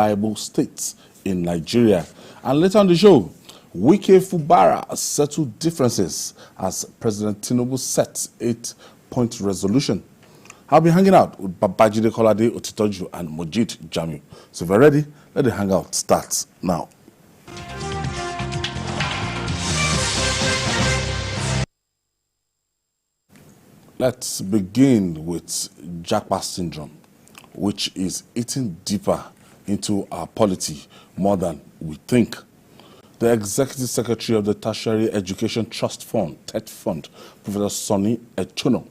viable states in Nigeria. And later on the show, Wike Fubara settled differences as President Tinubu sets 8-point resolution. I'll be hanging out with Babajide Kolade Otitoju and Mojid Jamiu. So if you're ready, let the hangout start now. Let's begin with japa syndrome, which is eating deeper into our polity more than we think. The Executive Secretary of the Tertiary Education Trust Fund, TET Fund, Professor Sonny Echono,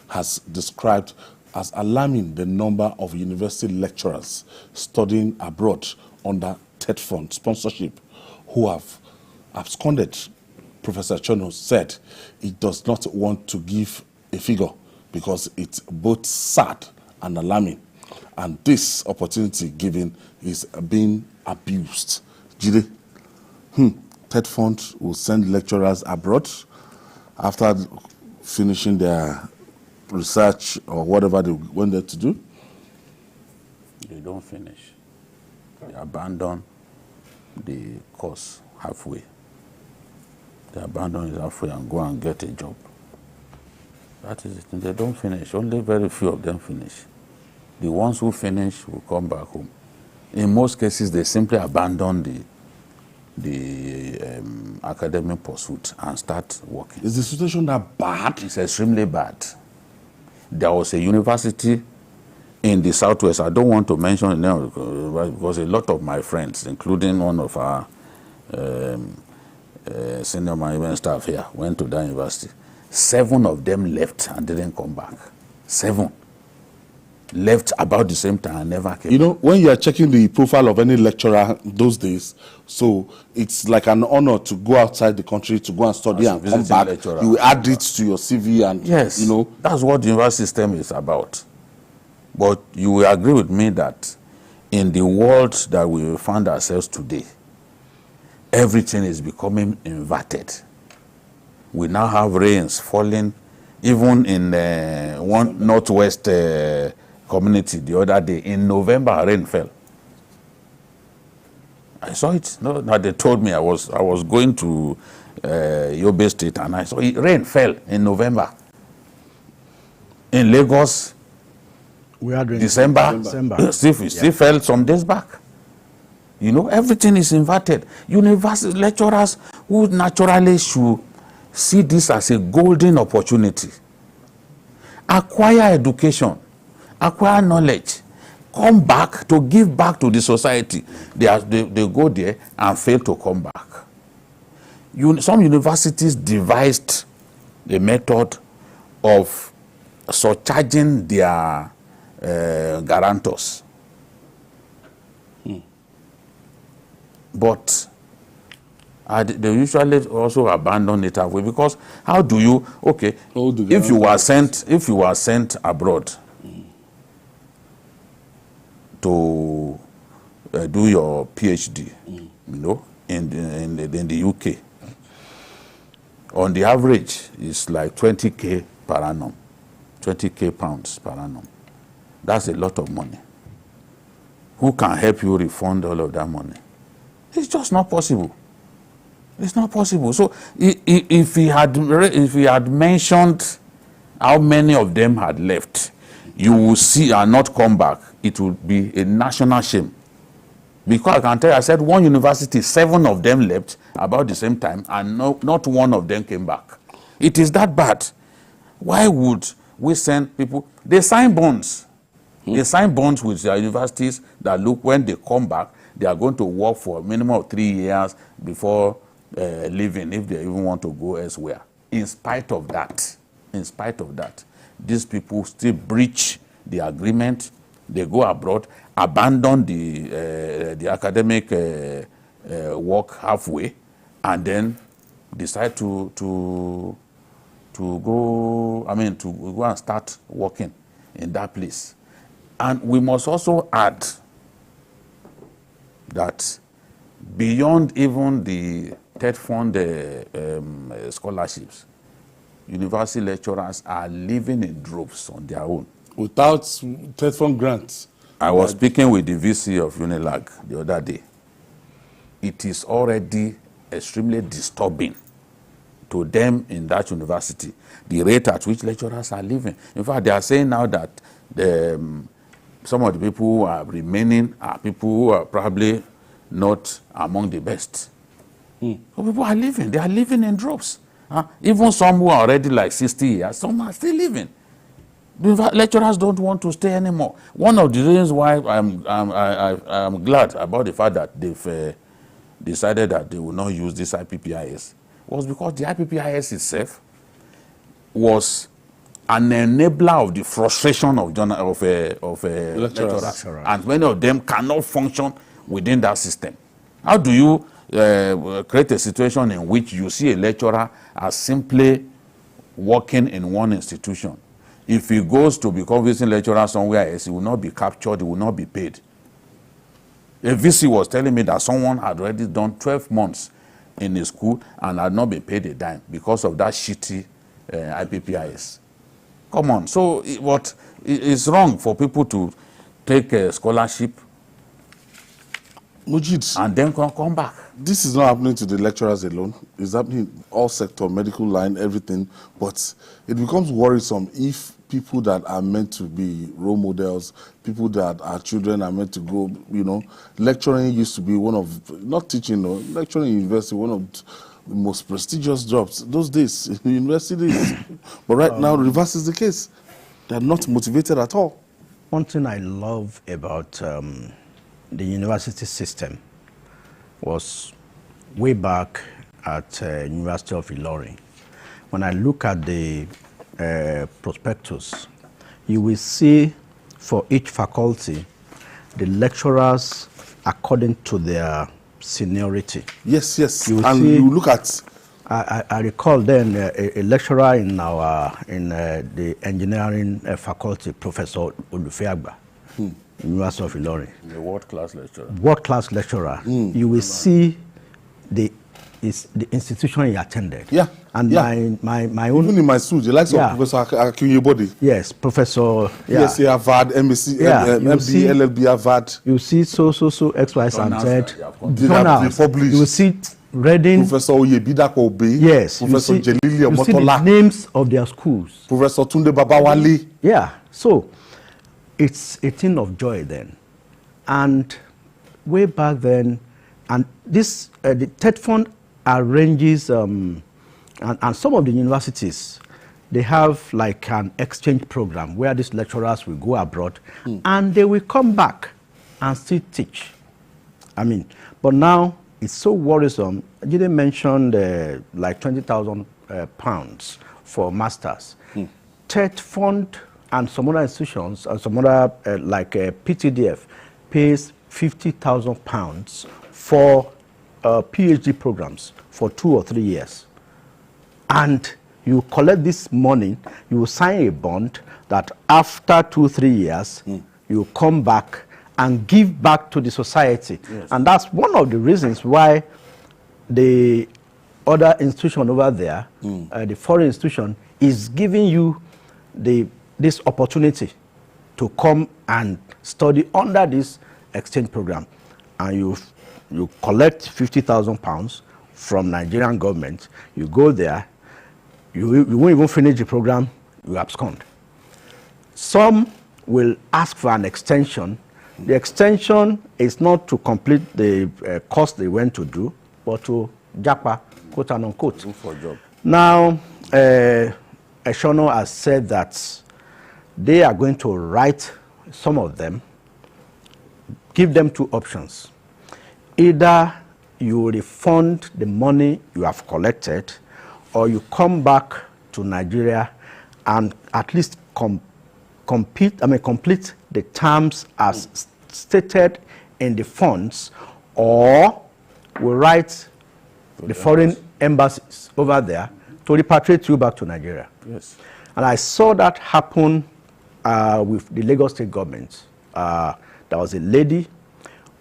has described as alarming the number of university lecturers studying abroad under TET Fund sponsorship who have absconded. Professor Echono said he does not want to give a figure because it's both sad and alarming. And this opportunity given is being abused. Jide, TET Fund will send lecturers abroad after finishing their research or whatever they went there to do? They don't finish. They abandon the course halfway. They abandon it halfway and go and get a job. That is it. They don't finish. Only very few of them finish. The ones who finish will come back home. In most cases, they simply abandon the academic pursuit and start working. Is the situation that bad? It's extremely bad. There was a university in the southwest. I don't want to mention the name because a lot of my friends, including one of our senior management staff here, went to that university. 7 of them left and didn't come back. 7 left about the same time and never came. You know, when you are checking the profile of any lecturer those days, so it's like an honor to go outside the country to go and study and come back. Lecturer. You add it to your CV and, yes, you know. That's what the university system is about. But you will agree with me that in the world that we find ourselves today, everything is becoming inverted. We now have rains falling even in one northwest community the other day. In November, rain fell. I saw it. No, they told me I was going to Yobe State and I saw it. Rain fell in November. In Lagos, we had rain December. Still fell some days back. You know, everything is inverted. University lecturers who naturally should see this as a golden opportunity. Acquire education, acquire knowledge, come back to give back to the society. They go there and fail to come back. Some universities devised a method of surcharging their guarantors. But they usually also abandon it halfway because how do you, okay, if you were sent abroad to do your PhD, you know, in the UK, on the average it's like 20k per annum, 20k pounds per annum. That's a lot of money. Who can help you refund all of that money? It's just not possible. It's not possible. So if he had mentioned how many of them had left, you will see and not come back, it would be a national shame. Because I can tell you, I said one university, 7 of them left about the same time and not one of them came back. It is that bad. Why would we send people? They sign bonds. They sign bonds with their universities that look, when they come back, they are going to work for a minimum of 3 years before leaving, if they even want to go elsewhere. In spite of that, these people still breach the agreement. They go abroad, abandon the academic work halfway, and then decide to go and start working in that place. And we must also add that beyond even the TET Fund scholarships, university lecturers are living in droves on their own. Without TET Fund grants? I was speaking with the VC of Unilag the other day. It is already extremely disturbing to them in that university, the rate at which lecturers are living. In fact, they are saying now that some of the people who are remaining are people who are probably not among the best. So people are living. They are living in droves. Even some who are already like 60 years, some are still living. The lecturers don't want to stay anymore. One of the reasons why I'm glad about the fact that they've decided that they will not use this IPPIS was because the IPPIS itself was an enabler of the frustration of lecturers. And many of them cannot function within that system. How do you create a situation in which you see a lecturer as simply working in one institution? If he goes to become visiting lecturer somewhere else, he will not be captured, he will not be paid. A VC was telling me that someone had already done 12 months in a school and had not been paid a dime because of that shitty IPPIS. Come on. So it's wrong for people to take a scholarship Mujid, and then come back. This is not happening to the lecturers alone. It's happening in all sector, medical line, everything. But it becomes worrisome if people that are meant to be role models, people that are children are meant to go, lecturing used to be one of, not teaching, no, lecturing in university, one of the most prestigious jobs those days in universities. But right now, the reverse is the case. They're not motivated at all. One thing I love about the university system was way back at University of Ilorin. When I look at the prospectus, you will see for each faculty the lecturers according to their seniority. Yes. You look at. I recall then a lecturer in the engineering faculty, Professor Olufeagba, University of Ilorin. A world-class lecturer. World-class lecturer. You will see the institution he attended. Yeah. And yeah. my own. Even in my school, the likes of Professor Akinyebode. Yes, Professor. Yes, Harvard, MSc, MD, LLB, Harvard. You see so X, Y, and Z. Published. You will see Reading. Professor Oyebidako Obe. Yes. Professor Jelili Omotola. You see the names of their schools. Professor Tunde Babawale. Yeah. So it's a thing of joy then. And way back then, and this the TED Fund arranges and some of the universities, they have like an exchange program where these lecturers will go abroad and they will come back and still teach. I mean, but now it's so worrisome. I didn't mention like 20,000 pounds for masters. TED Fund and some other institutions and some other like PTDF pays 50,000 pounds for PhD programs for 2 or 3 years. And you collect this money, you sign a bond that after 2 or 3 years, you come back and give back to the society. Yes. And that's one of the reasons why the other institution over there, the foreign institution, is giving you this opportunity to come and study under this exchange program. And you collect 50,000 pounds from Nigerian government, you go there, you won't even finish the program, you abscond. Some will ask for an extension. The extension is not to complete the course they went to do, but to japa, quote and unquote. Look for a job. Now, Eshono has said that they are going to write some of them, give them 2 options. Either you refund the money you have collected, or you come back to Nigeria and at least complete the terms as stated in the funds, or we write the foreign embassies over there to repatriate you back to Nigeria. Yes. And I saw that happen with the Lagos state government. There was a lady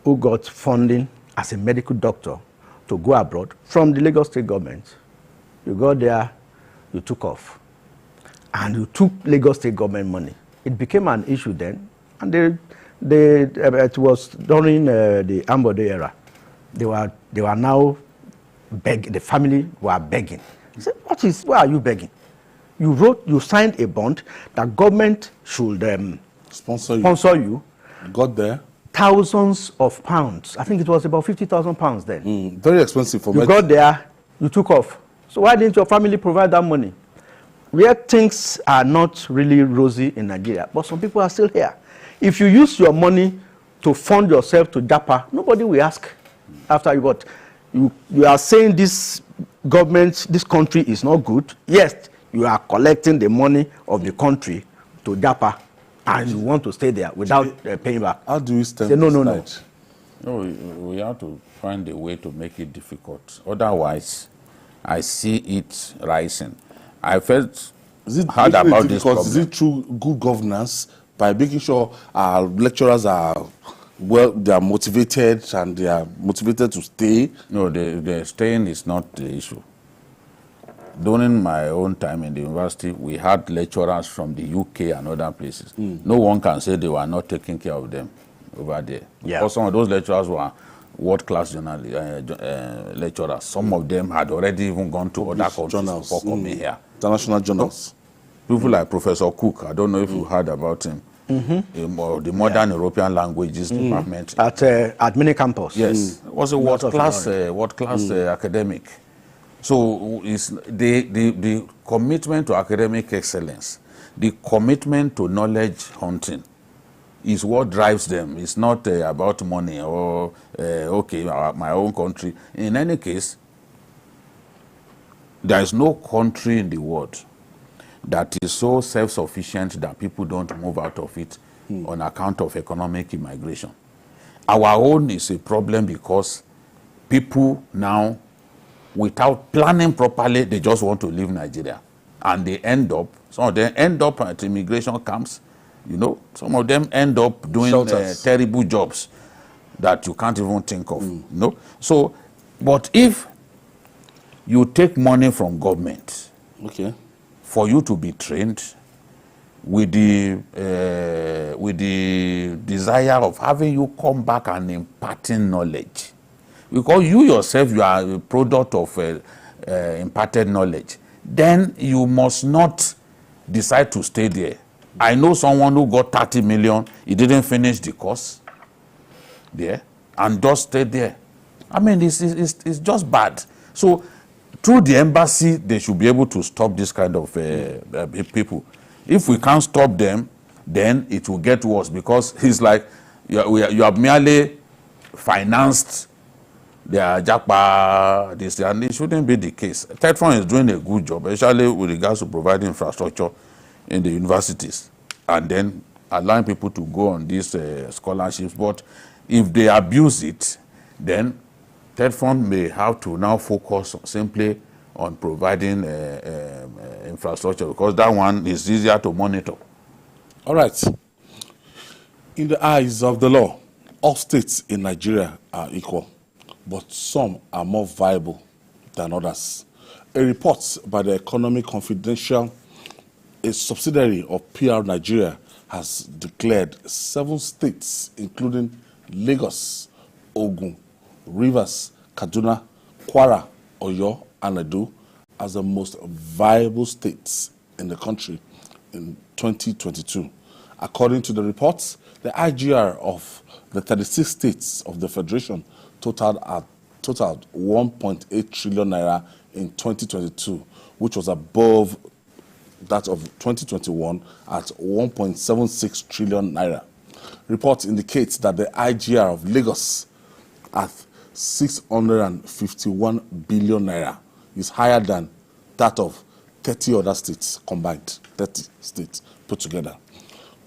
who got funding as a medical doctor to go abroad from the Lagos state government. You go there, you took off, and you took Lagos state government money. It became an issue then, and it was during the Ambode era. They were now begging. The family were begging. I said, why are you begging? You signed a bond that government should sponsor you. Got there. Thousands of pounds. I think it was about 50,000 pounds then. Very expensive for you got there, you took off. So why didn't your family provide that money? Where things are not really rosy in Nigeria, but some people are still here. If you use your money to fund yourself to japa, nobody will ask after you got. You are saying this government, this country is not good. Yes, you are collecting the money of the country to japa, and you want to stay there without paying back. How do we stem say, no. No, we have to find a way to make it difficult. Otherwise, I see it rising. I felt hard about this problem. Is it through good governance by making sure our lecturers are they are motivated and they are motivated to stay? No, the staying is not the issue. During my own time in the university, we had lecturers from the UK and other places. No one can say they were not taking care of them over there. Yeah. Because some of those lecturers were world-class lecturers. Some of them had already even gone to other countries journals before coming here. International journals. People like Professor Cook, I don't know if you heard about him. The modern European languages department at many campus. Yes, was a world-class academic. So it's the commitment to academic excellence, the commitment to knowledge hunting is what drives them. It's not about money or, my own country. In any case, there is no country in the world that is so self-sufficient that people don't move out of it on account of economic immigration. Our own is a problem because people now, without planning properly, they just want to leave Nigeria. And they end up, some of them end up at immigration camps. You know, some of them end up doing terrible jobs that you can't even think of. You know? So, but if you take money from government for you to be trained with the desire of having you come back and imparting knowledge, because you yourself, you are a product of imparted knowledge, then you must not decide to stay there. I know someone who got 30 million, he didn't finish the course there and just stayed there. I mean, it's just bad. So through the embassy, they should be able to stop this kind of people. If we can't stop them, then it will get worse, because it's like you have merely financed their japa, this, and it shouldn't be the case. TETFON is doing a good job, especially with regards to providing infrastructure in the universities and then allowing people to go on these scholarships. But if they abuse it, then TETFON may have to now focus simply on providing infrastructure, because that one is easier to monitor. All right. In the eyes of the law, all states in Nigeria are equal, but some are more viable than others. A report by the Economic Confidential, a subsidiary of PR Nigeria, has declared 7 states, including Lagos, Ogun, Rivers, Kaduna, Kwara, Oyo, and Edo, as the most viable states in the country in 2022. According to the reports, the IGR of the 36 states of the Federation totaled 1.8 trillion naira in 2022, which was above that of 2021 at 1.76 trillion naira. Reports indicate that the IGR of Lagos at 651 billion naira is higher than that of 30 other states combined, 30 states put together,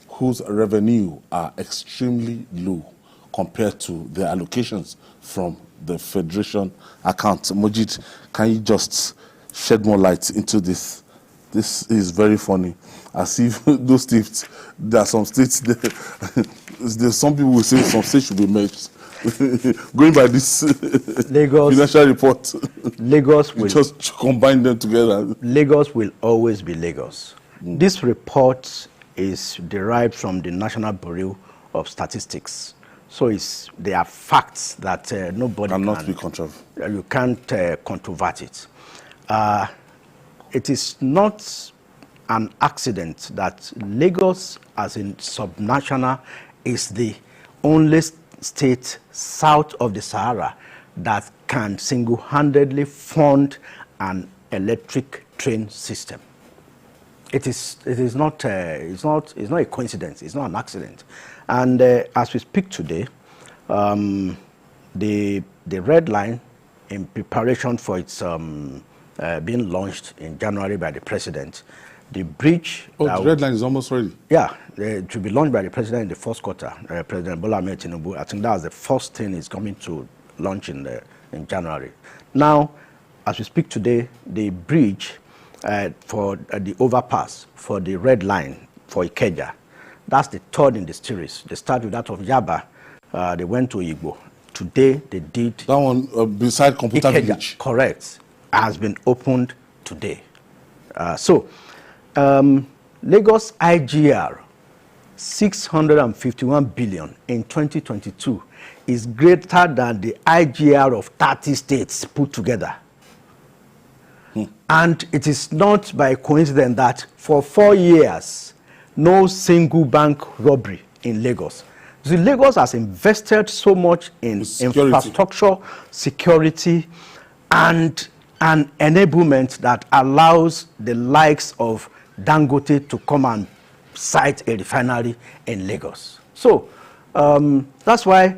whose revenue are extremely low compared to their allocations from the Federation account. Mojid, can you just shed more light into this? This is very funny. As if those states, there are some states, there's some people will say some states should be merged. Going by this financial report, Lagos will just combine them together. Lagos will always be Lagos. This report is derived from the National Bureau of statistics. So they are facts that nobody cannot be controversial. You can't controvert it. It is not an accident that Lagos, as in subnational, is the only state south of the Sahara that can single-handedly fund an electric train system. It is not a coincidence. It's not an accident. And as we speak today, the red line, in preparation for its being launched in January by the president, the bridge. Oh, the red line is almost ready. Yeah, it will be launched by the president in the first quarter. President Bola Ahmed Tinubu. I think that's the first thing is coming to launch in January. Now, as we speak today, the bridge for the overpass for the red line for Ikeja, that's the third in the series. They start with that of Yaba. They went to Igbo. Today they did that one beside Computer Ikeja, Village. correct, has been opened today. Lagos IGR 651 billion in 2022 is greater than the IGR of 30 states put together. And it is not by coincidence that for 4 years, no single bank robbery in Lagos. So Lagos has invested so much in infrastructure, security, and an enablement that allows the likes of Dangote to come and site a refinery in Lagos. So that's why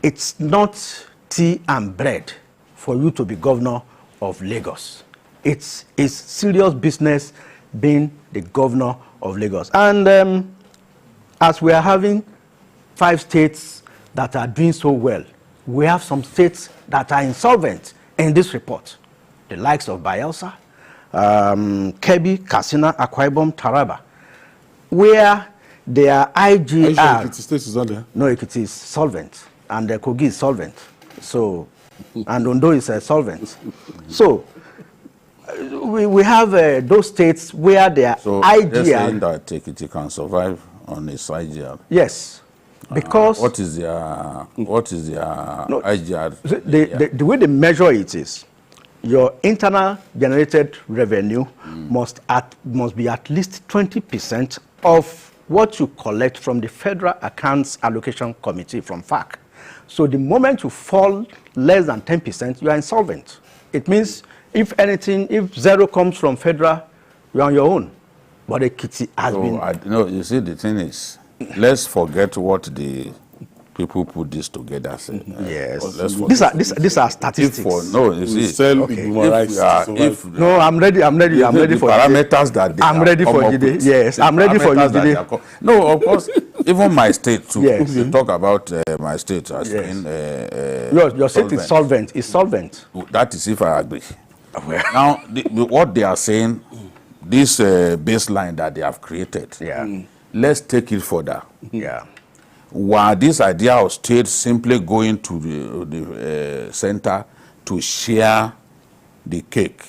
it's not tea and bread for you to be governor of Lagos. It's serious business being the governor of Lagos. And as we are having 5 states that are doing so well, we have some states that are insolvent in this report. The likes of Bayelsa, Kebbi, Katsina, Akwa Ibom, Taraba, where their IGR... Are you sure Ekiti State is not there? No, Ekiti is solvent, and Kogi is solvent. So, and Ondo is solvent. So, we have those states where their IGR... So, saying that Ekiti can survive on its IGR? Yes. Because what is their IGR? The way they measure it is your internal generated revenue must be at least 20% of what you collect from the Federal Accounts Allocation Committee from FAC. So the moment you fall less than 10%, you are insolvent. It means if anything, if zero comes from federal, you're on your own. But Ekiti has been... No, you see, the thing is, let's forget what the people put this together. Yes. These are statistics. No, you see, no, I'm ready for parameters that they I'm ready for you. Yes, I'm ready for you. No, of course, even my state too. Yes. If you talk about my state as your state is solvent. Is solvent. That is if I agree. Now, what they are saying, this baseline that they have created. Yeah. Let's take it further. Yeah. Were this idea of states simply going to the center to share the cake,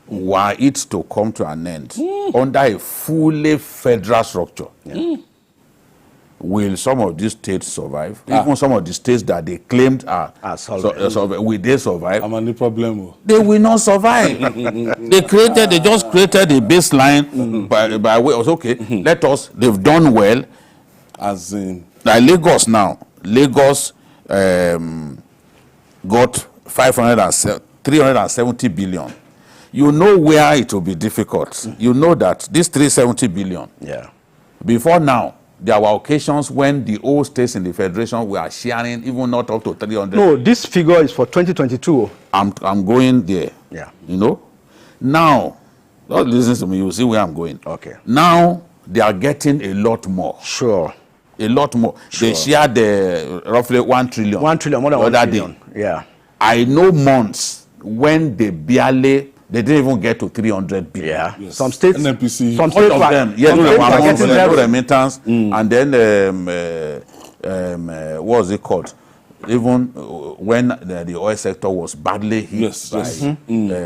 were it to come to an end under a fully federal structure, will some of these states survive? Even some of the states that they claimed are solvent, will they survive? I'm any problem. They will not survive. They just created a baseline by way of, okay, they've done well. As in? Like Lagos now. Lagos got 370 billion. You know where it will be difficult. You know that this 370 billion, before now, there were occasions when the old states in the federation were sharing even not up to 300. No, this figure is for 2022. I'm going there. Yeah. You know? Now, don't listen to me, you see where I'm going. Okay. Now, they are getting a lot more. Sure. A lot more. Sure. They shared roughly 1 trillion. 1 trillion, more than 1 trillion. Day. Yeah. I know months when they didn't even get to 300 billion. Yeah. Yes. Some states, NNPC, some states all of them, yes, no remittance, and then what was it called? Even when the oil sector was badly hit by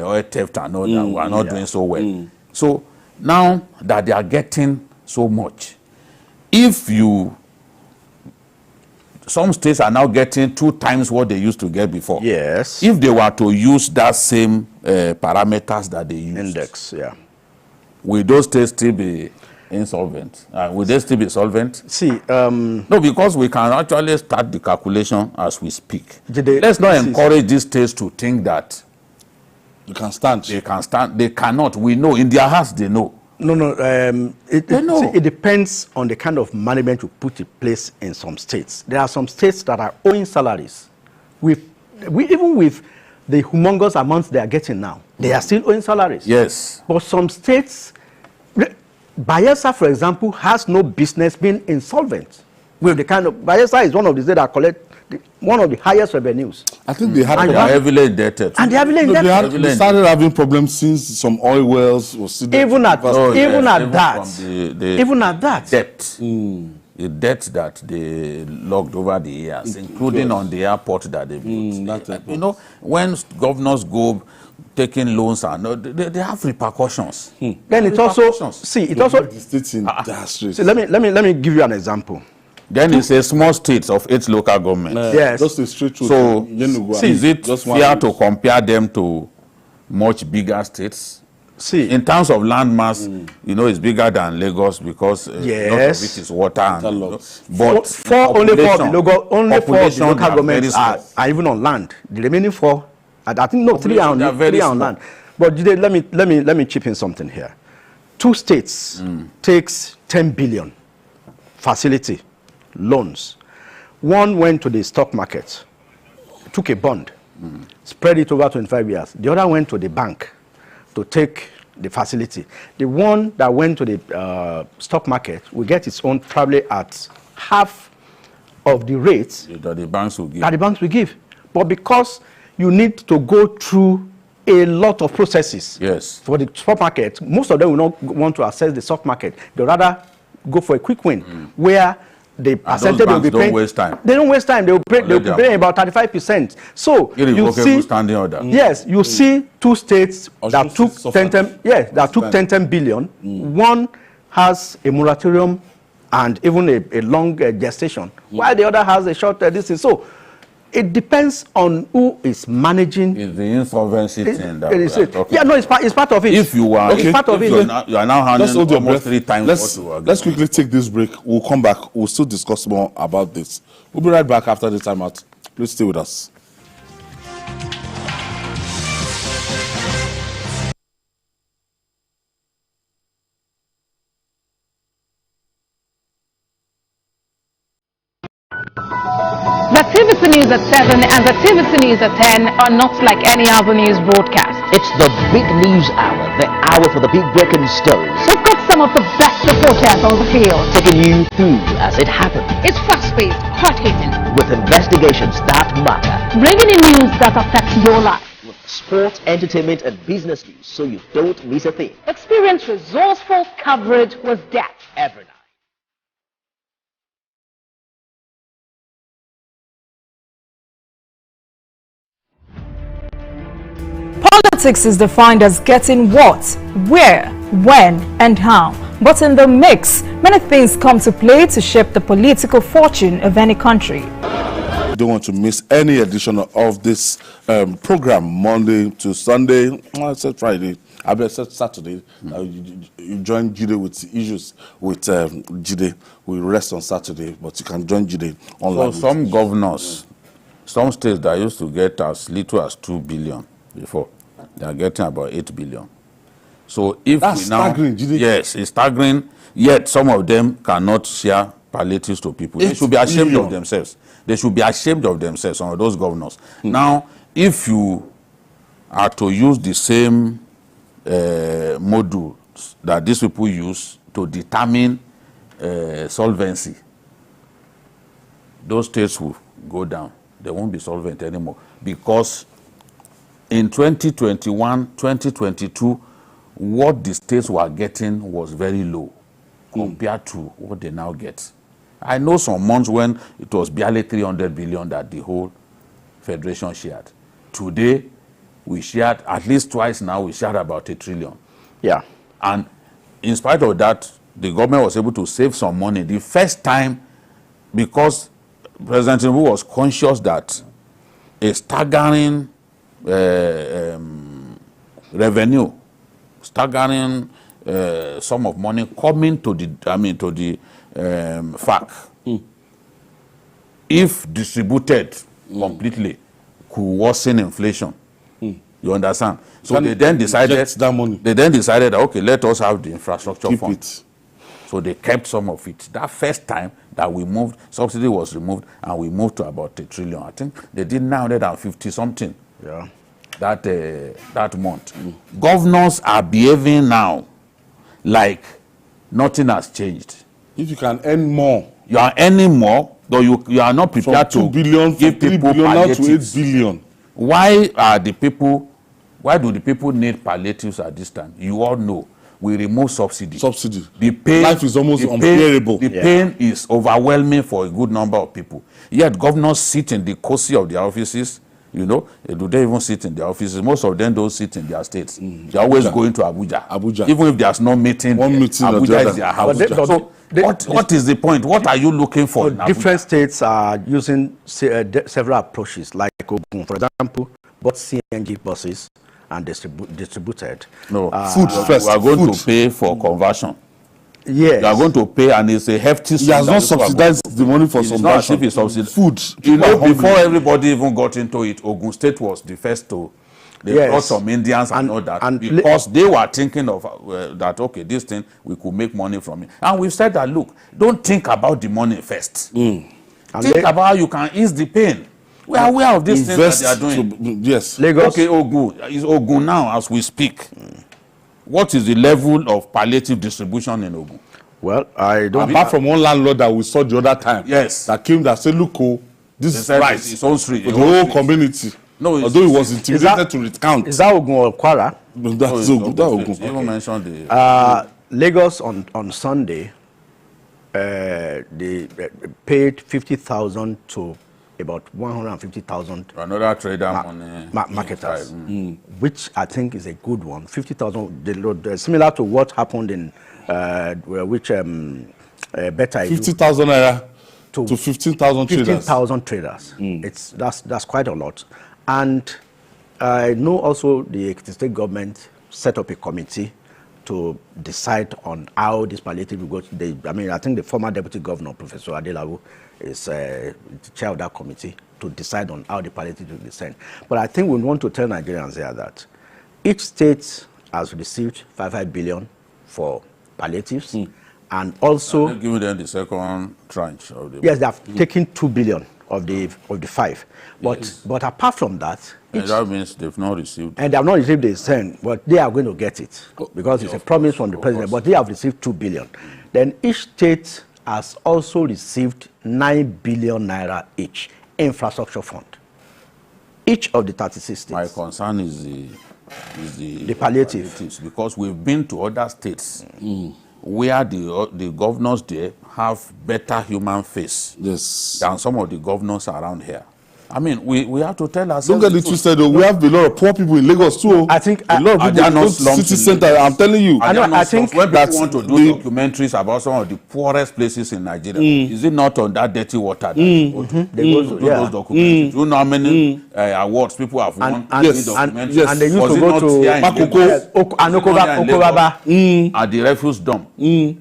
oil theft and all that, we are not doing so well. So now that they are getting so much, if you some states are now getting 2 times what they used to get before. Yes. If they were to use that same parameters that they used, Index, yeah. will those states still be insolvent? Will they still be solvent? See, no, because we can actually start the calculation as we speak. Let's not encourage these states to think that you can stand. They can stand. They cannot. We know. In their hearts, they know. No. They know. See, it depends on the kind of management you put in place in some states. There are some states that are owing salaries. Even with the humongous amounts they are getting now, they are still owing salaries. Yes. But some states, Bayelsa, for example, has no business being insolvent. With the kind of Bayelsa is one of the states that collect one of the highest revenues. I think they had they are heavily indebted. And they are heavily indebted. They started having problems since some oil wells was even at that debt. The debt that they logged over the years, including on the airport that they built. You know, when governors go taking loans, and they have repercussions. Then it also see let me give you an example. Then it's a small state of 8 local governments. Yes. Just a straight through. So is it fair to compare them to much bigger states? See, in terms of land mass, you know, it's bigger than Lagos because a lot of it is water. And, but only four local governments are even on land. The remaining 4, I think no, 3 are on land. But let me chip in something here. 2 states takes 10 billion facility loans. One went to the stock market, took a bond, spread it over 25 years. The other went to the bank to take the facility. The one that went to the stock market will get its own probably at half of the rates that the banks will give. But because you need to go through a lot of processes for the stock market, most of them will not want to access the stock market. They rather go for a quick win where the percentage will be paying. They don't waste time. They will pay about 35%. So you see, standing order. Yes, you see 2 states that took 10 billion. One has a moratorium and even a long gestation, while the other has a short distance. So it depends on who is managing. It's the insolvency thing that it's part of it. If you are, it's part of it. You are now handling almost 3 times let's quickly take this break. We'll come back. We'll still discuss more about this. We'll be right back after the timeout. Please stay with us. The TVC News at 7 and the TVC News at 10 are not like any other news broadcast. It's the big news hour, the hour for the big breaking stories. We've got some of the best reporters on the field, taking you through as it happens. It's fast-paced, hard-hitting, with investigations that matter, bringing in news that affects your life. With sports, entertainment, and business news, so you don't miss a thing. Experience resourceful coverage with depth every night. Politics is defined as getting what, where, when, and how. But in the mix, many things come to play to shape the political fortune of any country. You don't want to miss any edition of this program, Monday to Sunday. I said Friday. I said Saturday. You join Jide with issues with Jide. We rest on Saturday, but you can join Jide online. For some governors, some states that used to get as little as 2 billion before, they are getting about 8 billion. So if that's staggering, yes, it's staggering. Yet some of them cannot share palliatives to people. They should be ashamed of themselves. They should be ashamed of themselves, some of those governors. Now, if you are to use the same modules that these people use to determine solvency, those states will go down. They won't be solvent anymore, because in 2021, 2022, what the states were getting was very low compared to what they now get. I know some months when it was barely 300 billion that the whole federation shared. Today, we shared at least twice now, we shared about 1 trillion. Yeah. And in spite of that, the government was able to save some money. The first time, because President Tinubu was conscious that a staggering revenue, staggering sum of money coming to the FARC, if distributed completely, could worsen inflation. You understand? So they then decided that money. They then decided, okay, let us have the infrastructure Keep fund. it. So they kept some of it. That first time that we moved, subsidy was removed, and we moved to about 1 trillion. I think they did 950 something. Yeah. That month. Governors are behaving now like nothing has changed. If you can earn more, You are earning more, though you are not from prepared 2 to billion, give from 3 people billion now to 8 palliatives. billion. Why do the people need palliatives at this time? You all know we remove subsidy. The pain, Life is almost the unbearable. Pain, the pain is overwhelming for a good number of people. Yet governors sit in the cozy of their offices. You know, do they even sit in their offices? Most of them don't sit in their states. They're always going to Abuja. Even if there's no meeting, One meeting or the Abuja other. is their house. But What is the point? What are you looking for? in Abuja? Different states are using several approaches, like Ogun, for example, bought CNG buses and distributed. No, Food first. We are going Food. to pay for conversion. Yes. You are going to pay, and it's a hefty. He has not subsidized the money for It's not as some if it's subsidized. food. You People are know, hungry. before everybody even got into it, Ogun State was the first to. They Yes. brought some Indians and And- all that, and because they were thinking of that. Okay, this thing we could make money from it, and we've said that. Look, don't think about the money first. And Think about how you can ease the pain. We are aware of these things Invest that they are doing. yes. Lagos. Okay, Ogun is Ogun now as we speak. What is the level of palliative distribution in Ogun? Well, I don't. Apart from one landlord that we saw the other time. Yes. That came that said, look, oh, this They is said price it's own street. for it's the own whole street. community. No, it's- although he was it's- intimidated to recount. Is that Ogun or Kwara? That's Oh, it's Ogun. That Ogun Ogun. State. You even mentioned the. Lagos on Sunday, they paid 50,000 to about 150,000 Another trader money. marketers, which I think is a good one. 50,000, similar to what happened in Better 50,000 naira To to 15,000 traders. 15,000 traders. That's quite a lot. And I know also the Ekiti state government set up a committee to decide on how this palliative will go. I think the former deputy governor, Professor Adelabu, is the chair of that committee to decide on how the palliative will be sent. But I think we want to tell Nigerians here that each state has received 5 billion for palliatives, and also They're giving them the second tranche of the. yes, they have taken 2 billion of the 5. But apart from that, And that means they've not received. and they have not received the same, but they are going to get it because it's a promise from the president. But they have received 2 billion. Then each state has also received 9 billion naira each infrastructure fund. Each of the 36 states. My concern is the palliative. because we've been to other states where the governors there have better human face Yes. than some of the governors around here. I mean, we have to tell ourselves. Don't get it twisted though. We have a lot of poor people in Lagos too. I think a lot of Are people there in not the slums city in center. Lagos? I'm telling you. I I think when people that's want to do the- documentaries about some of the poorest places in Nigeria, is it not on that dirty water that they go to They go to- do yeah. those documentaries? You know how many awards people have won? And- Yes. in and documentaries? they used Was to it go not to here in Makoko? Lagos? Yes, and Was it not here in Okobaba. Lagos? At the refuse dump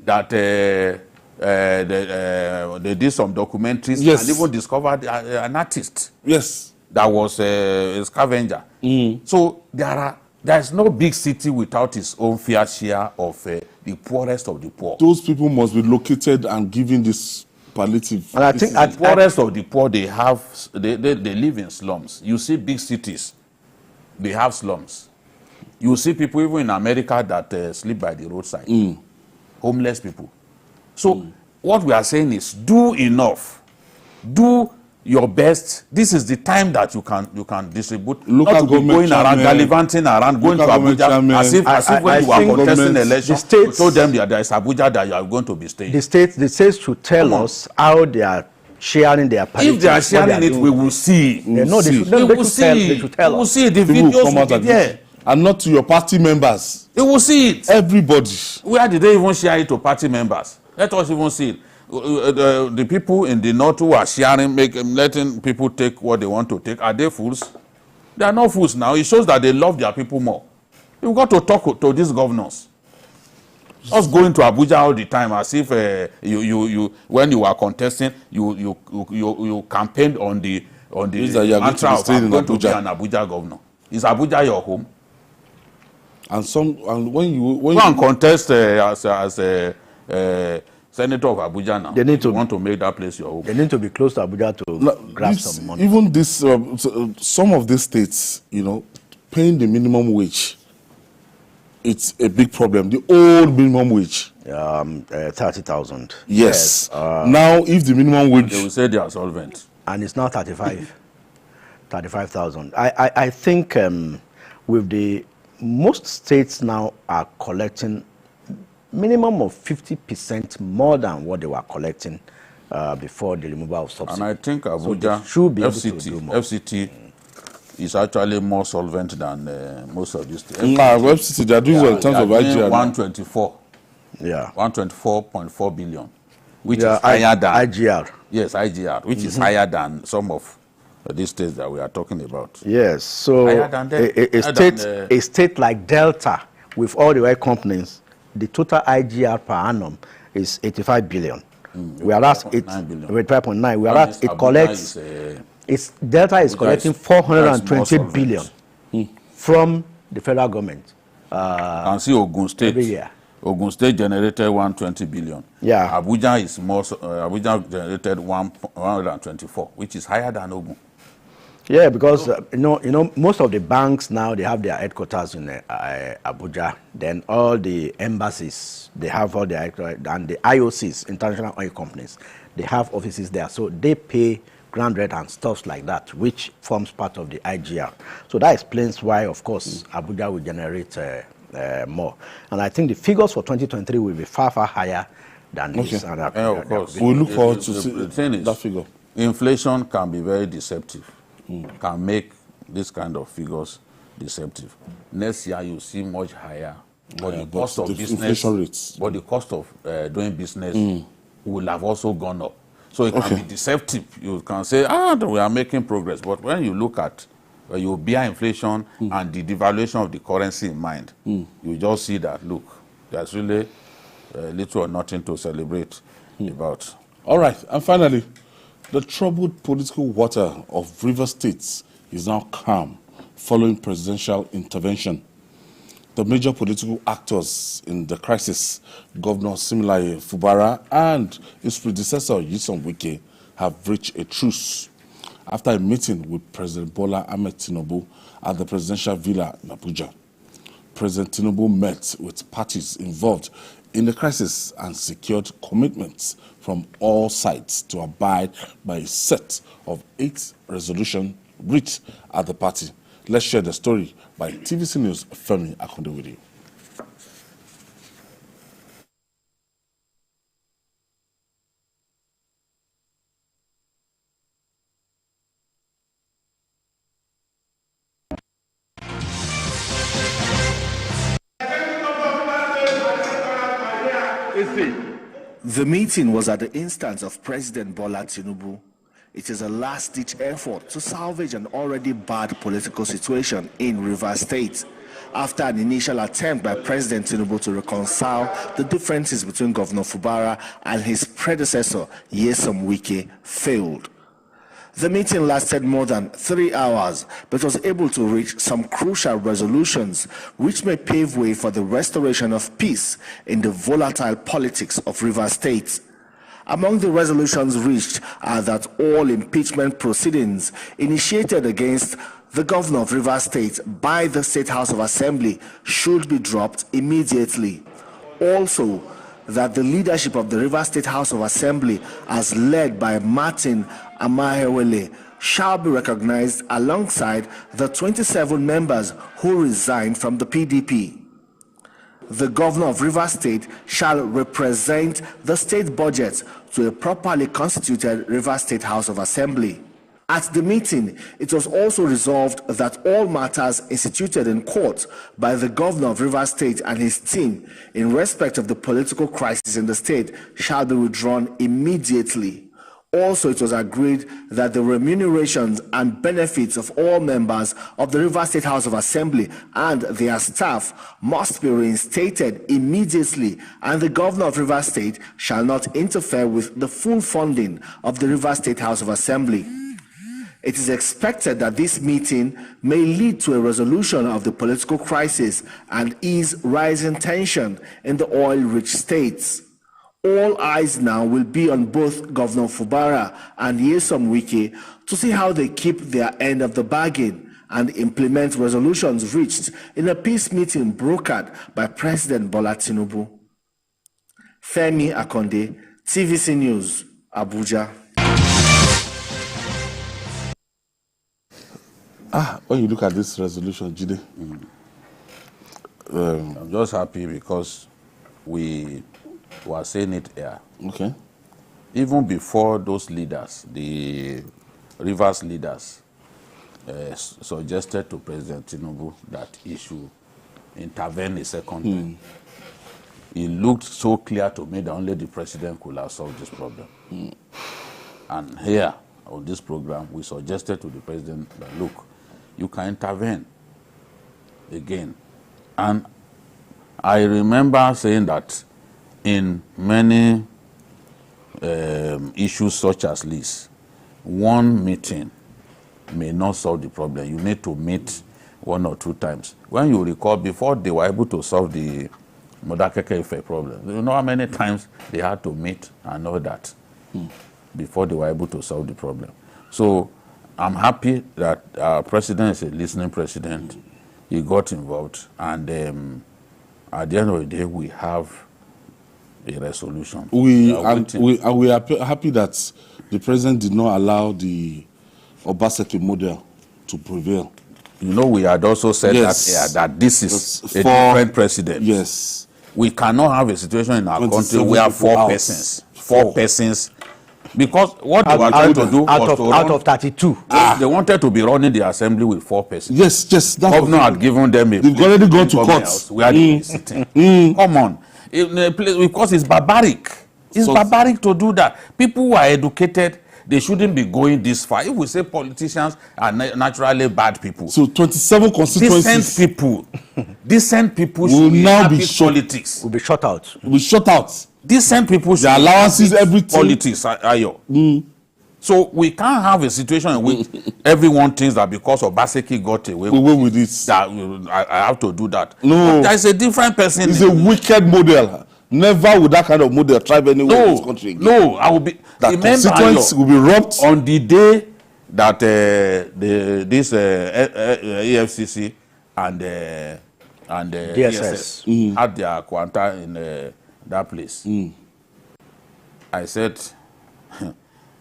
that they did some documentaries Yes. and even discovered an artist Yes. that was a scavenger. So there's no big city without its own fair share of the poorest of the poor. Those people must be located and given this palliative. And I think The poorest of the poor, they live in slums. You see big cities, they have slums. You see people even in America that sleep by the roadside, homeless people. So what we are saying is do enough, do your best. This is the time that you can distribute. Local not to be government going around, chairman, gallivanting around, going to local government Abuja chairman. as if when you I are think contesting government- election, the states- you told them that there is Abuja that you are going to be staying. The states should tell us how they are sharing their palliatives. If they are what sharing it, doing. we will see. Yeah, no, they should- We they will should tell- see. they should tell We will us. see. The People will videos come will out be and there. and not to your party members. They will see it. Everybody. Where did they even share it to party members? Let us even see it. the people in the north who are sharing, letting people take what they want to take, are they fools? They are not fools now. It shows that they love their people more. You've got to talk to these governors. Us going to Abuja all the time as if when you are contesting, you campaigned on the mantra of I'm going to be an Abuja governor. Is Abuja your home? And when you contest as a senator of Abuja now, you want to make that place your home. They need to be close to Abuja to grab some money. Even this, some of these states, paying the minimum wage, it's a big problem. The old minimum wage, 30,000. Yes. Now, if the minimum wage, they will say they are solvent, and it's now 35,000. I think with most states now are collecting minimum of 50% more than what they were collecting before the removal of subsidy. And I think Abuja, so should be FCT is actually more solvent than most of these states. FCT, they are doing well in terms of IGR. 124. Yeah. 124.4 billion, which is higher than IGR. Yes, IGR, which is higher than some of these states that we are talking about. Yes, so a state like Delta, with all the oil companies, the total IGR per annum is 85 billion. Whereas it's 5.9. Whereas it collects, Delta is collecting 420 billion from the federal government. Can see Ogun State. Every year. Ogun State generated 120 billion. Yeah. Abuja is more. Abuja generated 124, which is higher than Ogun. Yeah, because most of the banks now, they have their headquarters in Abuja. Then all the embassies, they have all their headquarters, and the IOCs, international oil companies, they have offices there. So they pay ground rent and stuff like that, which forms part of the IGR. So that explains why, of course, Abuja will generate more. And I think the figures for 2023 will be far, far higher than this. And of course. We look forward to see that figure. Inflation can be very deceptive. Can make this kind of figures deceptive. Next year you see much higher, but the cost of business, rates. But the cost of doing business will have also gone up. So it can be deceptive. You can say, we are making progress, but when you look at you bear inflation and the devaluation of the currency in mind, you just see that look, there's really little or nothing to celebrate about. All right, and finally, the troubled political water of River States is now calm following presidential intervention. The major political actors in the crisis, Governor Similaye Fubara and his predecessor, Nyesom Wike, have reached a truce after a meeting with President Bola Ahmed Tinubu at the presidential villa in Abuja. President Tinubu met with parties involved in the crisis and secured commitments from all sides to abide by a set of 8 resolutions reached at the party. Let's share the story by TVC News' Femi Akonde with you. The meeting was at the instance of President Bola Tinubu. It is a last-ditch effort to salvage an already bad political situation in Rivers State after an initial attempt by President Tinubu to reconcile the differences between Governor Fubara and his predecessor, Nyesom Wike, failed. The meeting lasted more than 3 hours, but was able to reach some crucial resolutions which may pave way for the restoration of peace in the volatile politics of Rivers State. Among the resolutions reached are that all impeachment proceedings initiated against the governor of Rivers State by the State House of Assembly should be dropped immediately. Also, that the leadership of the Rivers State House of Assembly, as led by Martin Amahewele, shall be recognized alongside the 27 members who resigned from the PDP. The governor of Rivers State shall represent the state budget to a properly constituted Rivers State House of Assembly. At the meeting, it was also resolved that all matters instituted in court by the governor of Rivers State and his team in respect of the political crisis in the state shall be withdrawn immediately. Also, it was agreed that the remunerations and benefits of all members of the Rivers State House of Assembly and their staff must be reinstated immediately, and the governor of Rivers State shall not interfere with the full funding of the Rivers State House of Assembly. It is expected that this meeting may lead to a resolution of the political crisis and ease rising tension in the oil-rich states. All eyes now will be on both Governor Fubara and Nyesom Wike to see how they keep their end of the bargain and implement resolutions reached in a peace meeting brokered by President Bola Tinubu. Femi Akonde, TVC News, Abuja. When you look at this resolution, Jide, I'm just happy because we were saying it here. okay, Even before those leaders, the Rivers leaders, suggested to President Tinubu that he should intervene a second time, it looked so clear to me that only the president could have solved this problem. And here, on this program, we suggested to the president that, look, you can intervene again. And I remember saying that in many issues such as this, one meeting may not solve the problem. You need to meet 1 or 2 times. When you recall, before they were able to solve the Modakeke Ife problem, you know how many times they had to meet and all that before they were able to solve the problem. So I'm happy that our president is a listening president. He got involved, and at the end of the day, we have a resolution. we are happy that the president did not allow the Obaseki model to prevail. You know, we had also said that this is a different precedent. Yes. We cannot have a situation in our country where 4 persons, because what they were trying to do was out of 32. They wanted to be running the assembly with 4 persons. Yes, The governor had given them a. They've already gone to court. Where they were sitting. Come on, in a place, because it's barbaric. It's barbaric to do that. People who are educated, they shouldn't be going this far. If we say politicians are naturally bad people, So 27 constituencies decent people will should now be politics. Will be shut out. will be shut out. Decent people should The allowances, everything. politics. So we can't have a situation in which everyone thinks that because of Baseki got away with it. that I have to do that. No. But there is a different person. It's a wicked model. Never would that kind of model thrive anywhere in this country again. No, I will be. That Remember, constituents will be robbed. on the day that this EFCC and DSS. had their quanta in that place. I said,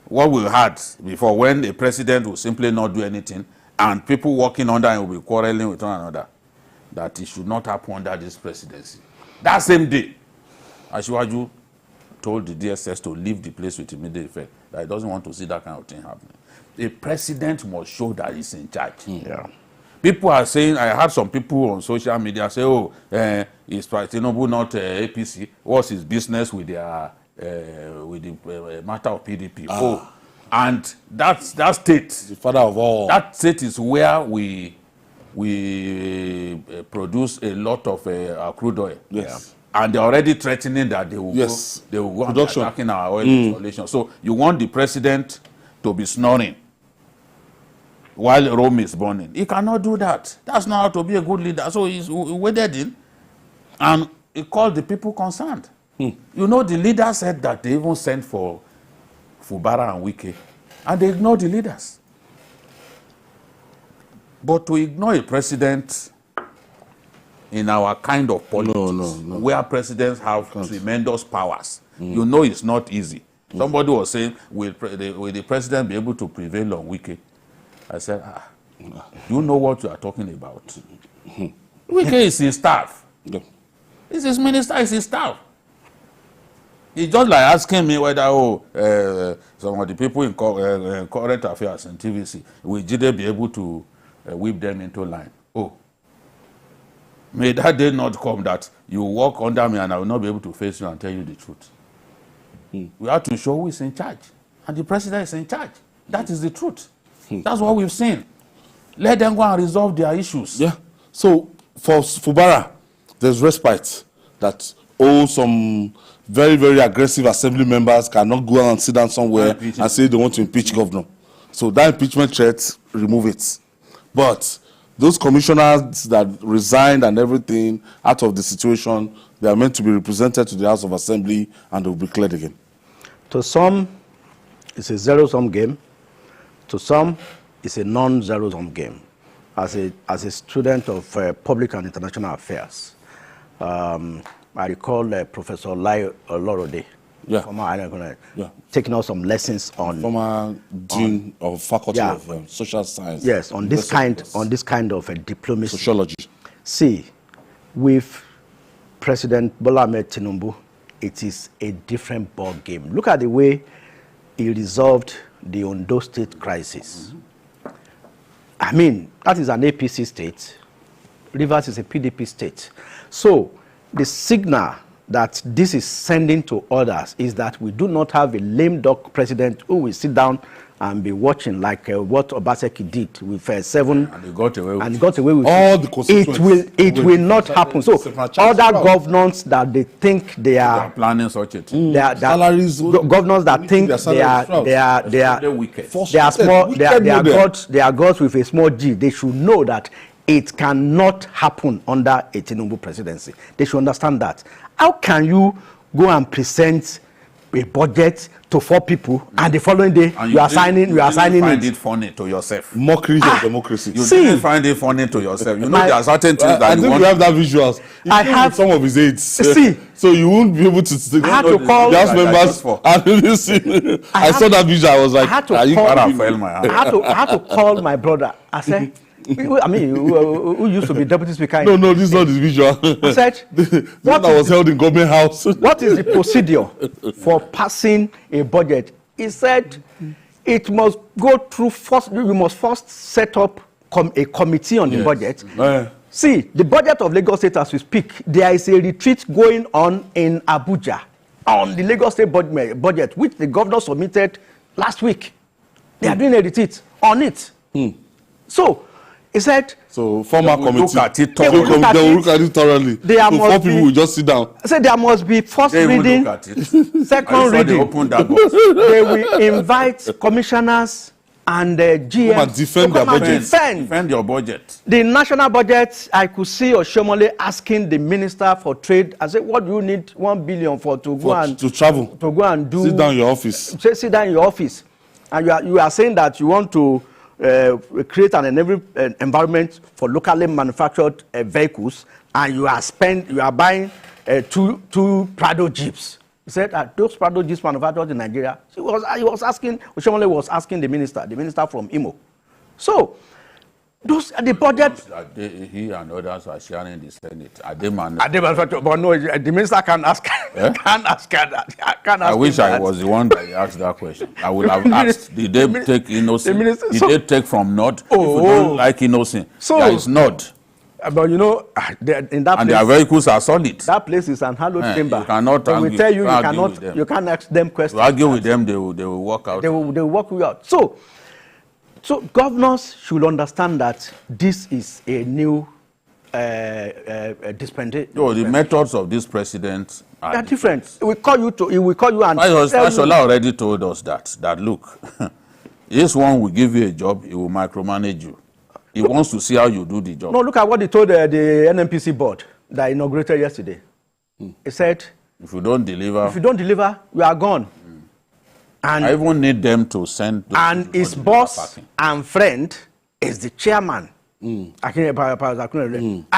what we had before, when the president will simply not do anything and people working under him will be quarreling with one another, that it should not happen under this presidency. That same day, Asiwaju told the DSS to leave the place with immediate effect, that he doesn't want to see that kind of thing happening. A president must show that he's in charge. Yeah. People are saying, I heard some people on social media say, oh, is Tinubu not APC? What's his business with their with the matter of PDP? Oh, and that state, The father of all. that state is where we produce a lot of crude oil. Yes. And they're already threatening that they will go and Production. attacking our oil installation. So you want the president to be snoring while Rome is burning. He cannot do that. That's not how to be a good leader. So he waded in and he called the people concerned. You know, the leader said that they even sent for Fubara and Wike, and they ignored the leaders. But to ignore a president in our kind of politics, where presidents have tremendous powers, you know it's not easy. Somebody was saying, will the president be able to prevail on Wike? I said, you know what you are talking about. Wike is his staff. Yeah. This is minister, is his staff. It's just like asking me whether some of the people in current affairs and TVC, will Jide be able to whip them into line? Oh, may that day not come that you walk under me and I will not be able to face you and tell you the truth. We have to show who is in charge. And the president is in charge. That is the truth. That's what we've seen. Let them go and resolve their issues. Yeah. So for Fubara, there's respite that some very, very aggressive assembly members cannot go out and sit down somewhere and say they want to impeach governor. So that impeachment threat, remove it. But those commissioners that resigned and everything out of the situation, they are meant to be represented to the House of Assembly and they will be cleared again. To some, it's a zero-sum game. To some, it's a non-zero-sum game. As a student of public and international affairs, I recall Professor Lai Olorode, former taking out some lessons on former dean of Faculty of Social Science. Yes, on this kind of diplomacy. Sociology. See, with President Bola Ahmed Tinubu, it is a different ball game. Look at the way he resolved the Ondo State crisis. I mean, that is an APC state. Rivers is a PDP state. So the signal that this is sending to others is that we do not have a lame duck president who will sit down and be watching like what Obaseki did with 7 and he got away with all the constituents. It will not happen. So other governors that they think they are planning such a thing. Salaries, governors that think they are gods with a small g, they should know that it cannot happen under a Tinubu presidency. They should understand that. How can you go and present a budget to 4 people and the following day you are signing you find it funny to yourself? Mockery of democracy. You didn't find it funny to yourself. You know there are certain things that I think we have that visuals. I have some of his aides. So you won't be able to stick. I had to call the House members. I saw that visual. I was like, I had to call my brother. I said, I mean, who used to be deputy speaker? No, this is not the visual. I said, what was held in government house? What is the procedure for passing a budget? He said, it must go through first. We must first set up a committee on the budget. See, the budget of Lagos State as we speak, there is a retreat going on in Abuja on the Lagos State budget, which the governor submitted last week. They are doing a retreat on it. So, he said, former committee, look at it they will look at it thoroughly. 4 people will just sit down. I said there must be first reading, second reading. They will invite commissioners and GMs come and defend their budget. Defend your budget. The national budget, I could see Oshomole asking the minister for trade. I said, what do you need 1 billion for to travel? To go and do. Sit down in your office. Sit down in your office. And you are saying that you want to create an environment for locally manufactured vehicles, and you are buying 2 Prado Jeeps. He said that those Prado Jeeps manufactured in Nigeria. Oshomole was asking the minister from Imo. So the budget. He and others are sharing the Senate. But no, the minister can't ask. Can't ask that. I wish I was the one that asked that question. I would have asked. Did they take innocent? Did they take from Nord? If you don't like innocent, there is Nord. But in that place, and their vehicles are solid. That place is an hallowed chamber. You cannot. They will tell you you can't ask them questions. To argue with them, they will walk out. They will walk you out. So governors should understand that this is a new dispensation. No, the methods of this president are different. He will call you and Fashola already told us that look, this one will give you a job, he will micromanage you. He wants to see how you do the job. No, look at what he told the NNPC board that inaugurated yesterday. He said, if you don't deliver, you are gone. And I even need them to send. And his boss and friend is the chairman. And he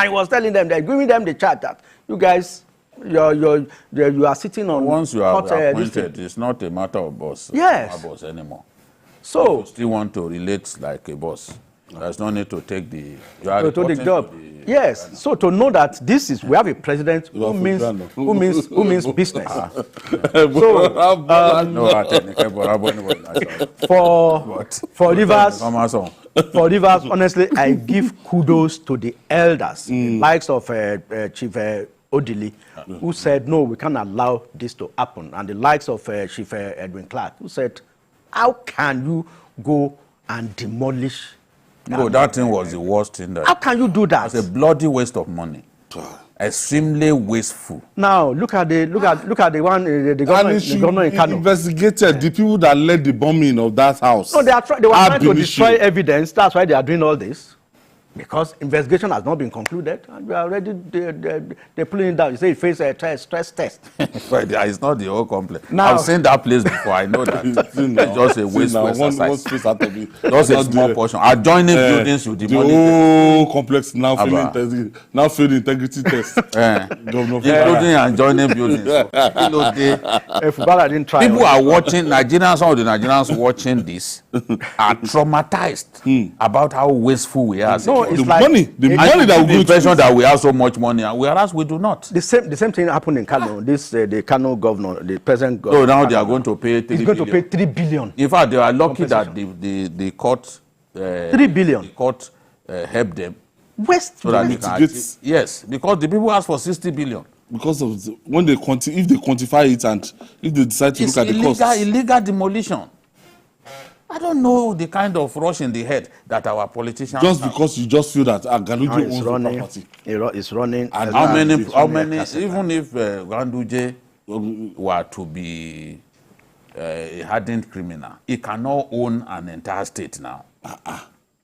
was telling them, they're giving them the charge that you guys, you are sitting on. Once you are appointed, it's not a matter of boss. Yes. Boss anymore. So you still want to relate like a boss. There's no need to take the. You are to the job. Yes. So to know that this is, we have a president who means business. For Rivers, honestly, I give kudos to the elders, the likes of Chief Odili, who said, no, we can't allow this to happen. And the likes of Chief Edwin Clark, who said, how can you go and demolish? No, that thing was the worst thing. How can you do that? It's a bloody waste of money. Extremely wasteful. Now look at the one the governor in Kano. Investigated the people that led the bombing of that house. No, they were trying to destroy evidence. That's why they are doing all this. Because investigation has not been concluded, and we are already they're pulling it down. You say you face a stress test. But it's not the whole complex. Now, I've seen that place before. I know that. It's just a wasteful exercise. Just a small portion. Adjoining buildings you demolish. The whole complex now failing integrity test. Including adjoining buildings. Fubara didn't try. People are watching. Nigerians, some of the Nigerians watching this are traumatized about how wasteful we are. No, it's the like money that we impression that we have so much money, whereas we do not. The same thing happened in Kano. The Kano governor, the present governor. So now they are going to pay 3 He's billion. going to pay 3 billion. In fact, they are lucky that the court 3 billion. The court helped them. West so that they can achieve, yes, because the people asked for 60 billion. Because of when they if they quantify it and if they decide to look at the costs. It's illegal demolition. I don't know the kind of rush in the head that our politicians just because you just feel that Ganduje owns the property. It's running. And how many? Even if Ganduje were to be a hardened criminal, he cannot own an entire state now.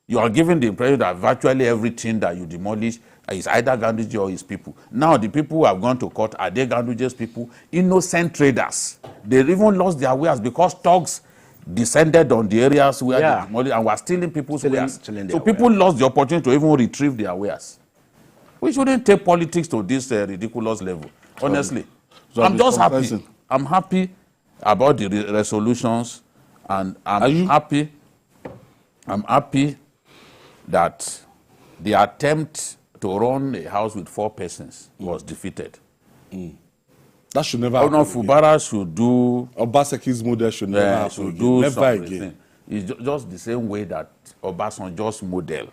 You are giving the impression that virtually everything that you demolish is either Ganduje or his people. Now the people who have gone to court, are they Ganduje's people? Innocent traders. They even lost their wares because thugs descended on the areas where they demolished and were stealing people's wares. So people lost the opportunity to even retrieve their wares. We shouldn't take politics to this ridiculous level, honestly. So I'm just happy. I'm happy about the resolutions, and I'm happy that the attempt to run a house with 4 persons was defeated. That should never happen. Fubara should do... Obaseki's model should never happen. Never again. It's just the same way that Obasanjo's model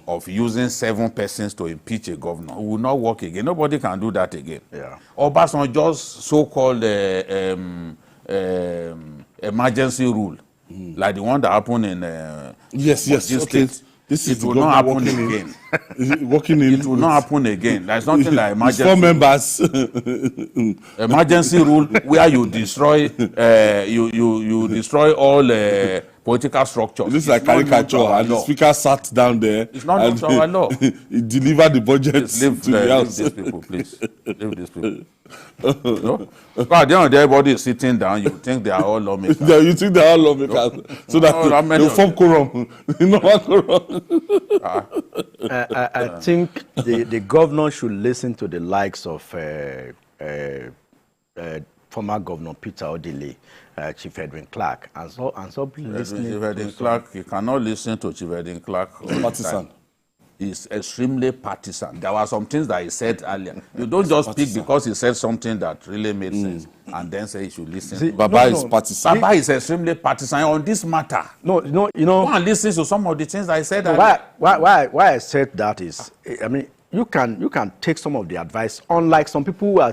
of using 7 persons to impeach a governor will not work again. Nobody can do that again. Obasanjo's so-called emergency rule, like the one that happened in State, it will not happen again. It will not happen again. There's nothing like emergency. 4 members. Emergency rule where you destroy you destroy all political structures. This is like caricature, and the speaker sat down there. It's not our law. He delivered the budget to the house. Leave these people, please. Leave these people. No? Because at the end of the day, everybody is sitting down. You think they are all lawmakers. You think they are all lawmakers, so that they form quorum. I think the governor should listen to the likes of former Governor Peter Odili, Chief Edwin Clark, and so listening. Chief Edwin Clark, you cannot listen to Chief Edwin Clark. Partisan. He's extremely partisan. There were some things that he said earlier. You don't just speak because he said something that really made sense and then say you should listen. See, Baba is partisan. Baba is extremely partisan on this matter. No, you know. Go and listen to some of the things that I said. Why I said that is, I mean, you can take some of the advice. Unlike some people who are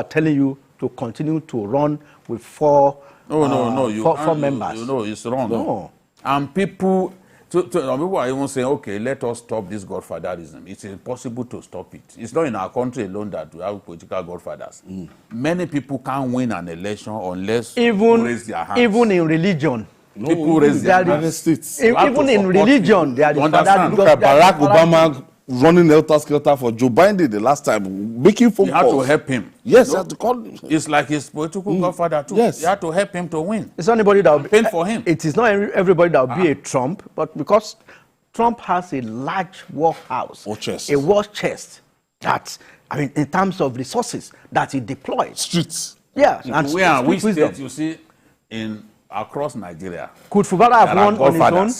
telling you to continue to run with 4 members. You know, it's wrong. No. And people. People are even saying, okay, let us stop this godfatherism. It's impossible to stop it. It's not in our country alone that we have political godfathers. Many people can't win an election unless people raise their hands. Even in religion. People raise their hands. Even in religion, they are the fathers. Look at Barack Obama running helter-skelter for Joe Biden the last time, making phone calls. You had to help him. Yes, you had to call him. It's like his political godfather too. Yes. You had to help him to win. It's not anybody that will pain for him. It is not everybody that will be a Trump, but because Trump has a large war house, a war chest that, I mean, in terms of resources that he deploys. Streets. Yeah. And which state you see across Nigeria? Could Fubara have won on his own?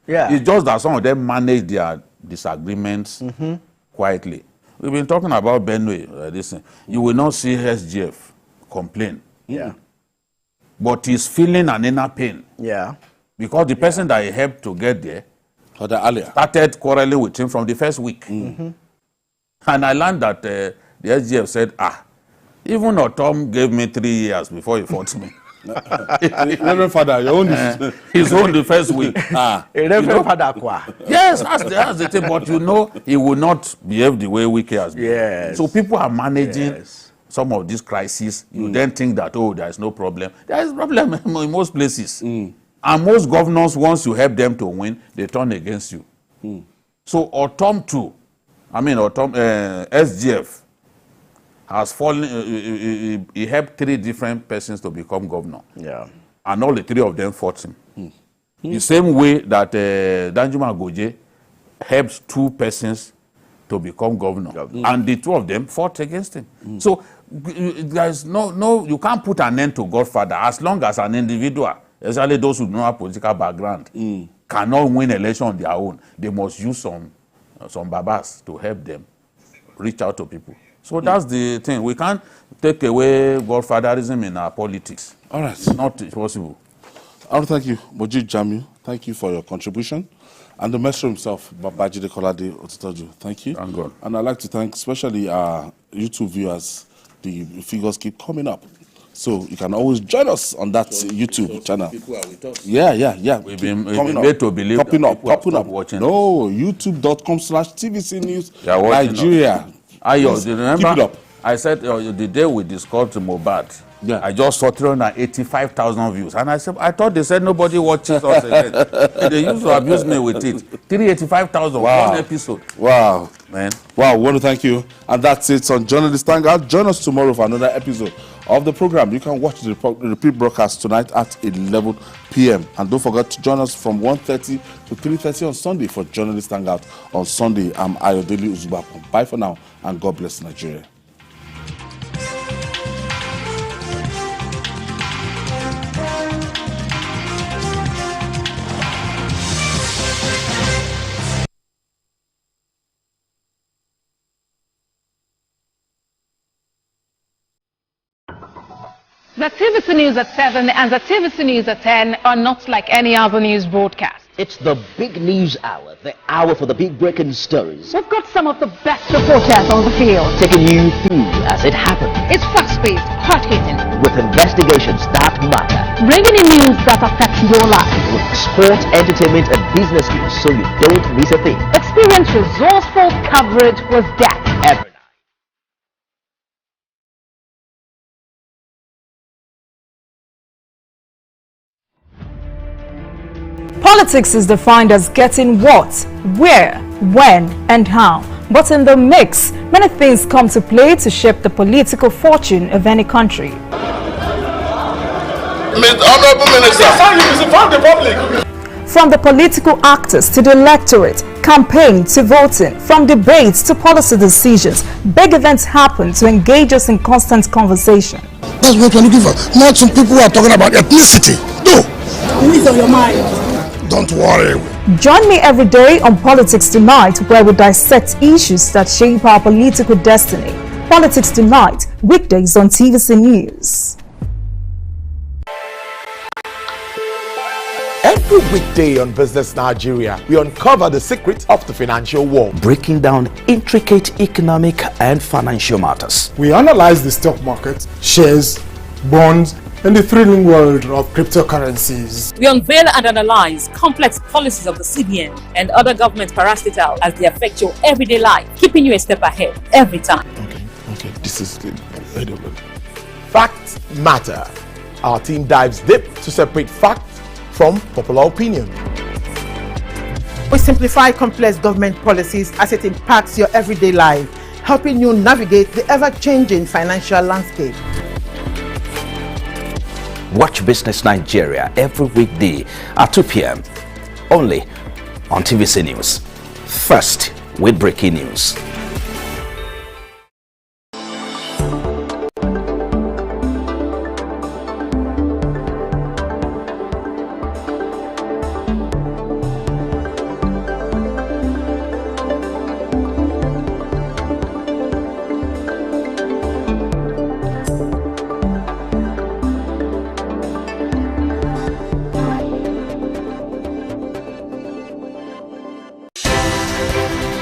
Yeah. It's just that some of them manage their disagreements quietly. We've been talking about Benue. You will not see SGF complain. Yeah. But he's feeling an inner pain. Yeah. Because the person that he helped to get there started quarreling with him from the first week. And I learned that the SGF said, even Otom gave me 3 years before he fought me. Reverend Father, your own is his own the first week. Reverend Father Kwa. Yes, that's the thing. But you know, he will not behave the way Wike has been. Yes. So people are managing some of these crises. You then think that, oh, there is no problem. There is problem in most places. And most governors, once you help them to win, they turn against you. So Otom too, SGF has fallen, he helped 3 different persons to become governor. Yeah. And all the 3 of them fought him. The same way that Danjuma Goje helped 2 persons to become governor. And the 2 of them fought against him. So there's no, you can't put an end to Godfather as long as an individual, especially those who don't have political background, cannot win election on their own. They must use some babas to help them reach out to people. So that's the thing. We can't take away godfatherism in our politics. All right. It's not possible. I want to thank you, Moji Jamiu. Thank you for your contribution. And the maestro himself, Babajide Kolade Otitoju. Thank you. Thank God. And I'd like to thank especially our YouTube viewers. The figures keep coming up. So you can always join us on that YouTube channel. People are with us. Yeah. We've been made to believe popping that up. Watching no, youtube.com/TVC News Nigeria. Remember, keep it up. I said the day we discussed Mohbad, I just saw 385,000 views. And I said, I thought they said nobody watches us again. They used to abuse me with it. 385,000, one episode. Wow. Man. Wow, we want to thank you. And that's it on Journalist Hangout. Join us tomorrow for another episode of the program. You can watch the repeat broadcast tonight at 11 p.m. And don't forget to join us from 1:30 to 3:30 on Sunday for Journalist Hangout. On Sunday, I'm Ayodele Uzubapu. Bye for now, and God bless Nigeria. The TVC News at 7 and the TVC News at 10 are not like any other news broadcast. It's the big news hour, the hour for the big breaking stories. We've got some of the best reporters on the field, Taking you through as it happens. it's fast-paced, hard-hitting, With investigations that matter. bringing in news that affect your life. With sport, entertainment and business news so you don't miss a thing. Experience resourceful coverage with depth. Every night. Politics is defined as getting what, where, when, and how. But in the mix, many things come to play to shape the political fortune of any country. Honorable Minister, the public. From the political actors to the electorate, campaign to voting, from debates to policy decisions, big events happen to engage us in constant conversation. That's what we're looking for. Not some people who are talking about ethnicity. No. It's on your mind. Don't worry. Join me every day on Politics Tonight, where we dissect issues that shape our political destiny. Politics Tonight, weekdays on TVC News. Every weekday on Business Nigeria, we uncover the secrets of the financial world, breaking down intricate economic and financial matters. We analyze the stock market, shares, bonds, and the thrilling world of cryptocurrencies. We unveil and analyze complex policies of the CBN and other government parastatals as they affect your everyday life, keeping you a step ahead every time. Okay, this is good. Facts matter. Our team dives deep to separate fact from popular opinion. We simplify complex government policies as it impacts your everyday life, helping you navigate the ever-changing financial landscape. Watch Business Nigeria every weekday at 2 p.m. only on TVC News. First with breaking news.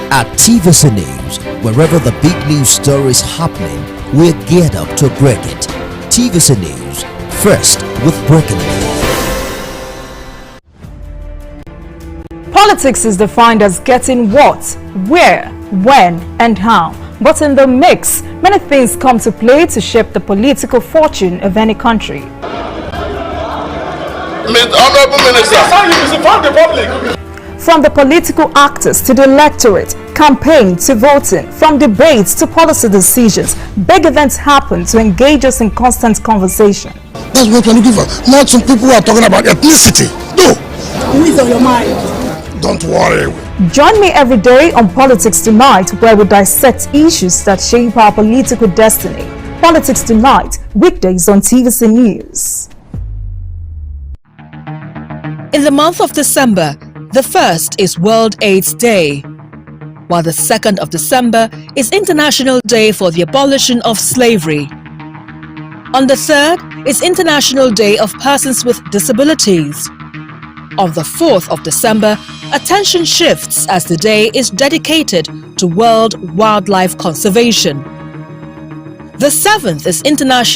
At TVC News, wherever the big news story is happening, we're geared up to break it. TVC News, first with breaking news. Politics is defined as getting what, where, when, and how. But in the mix, many things come to play to shape the political fortune of any country. Honorable Minister, the public. From the political actors to the electorate, campaign to voting, from debates to policy decisions, big events happen to engage us in constant conversation. That's what we're looking for. Not some people who are talking about ethnicity. No. Who is on your mind? Don't worry. Join me every day on Politics Tonight, where we dissect issues that shape our political destiny. Politics Tonight, weekdays on TVC News. In the month of December, the 1st is World AIDS Day, while the 2nd of December is International Day for the Abolition of Slavery. On the 3rd is International Day of Persons with Disabilities. On the 4th of December, attention shifts as the day is dedicated to World Wildlife Conservation. The 7th is International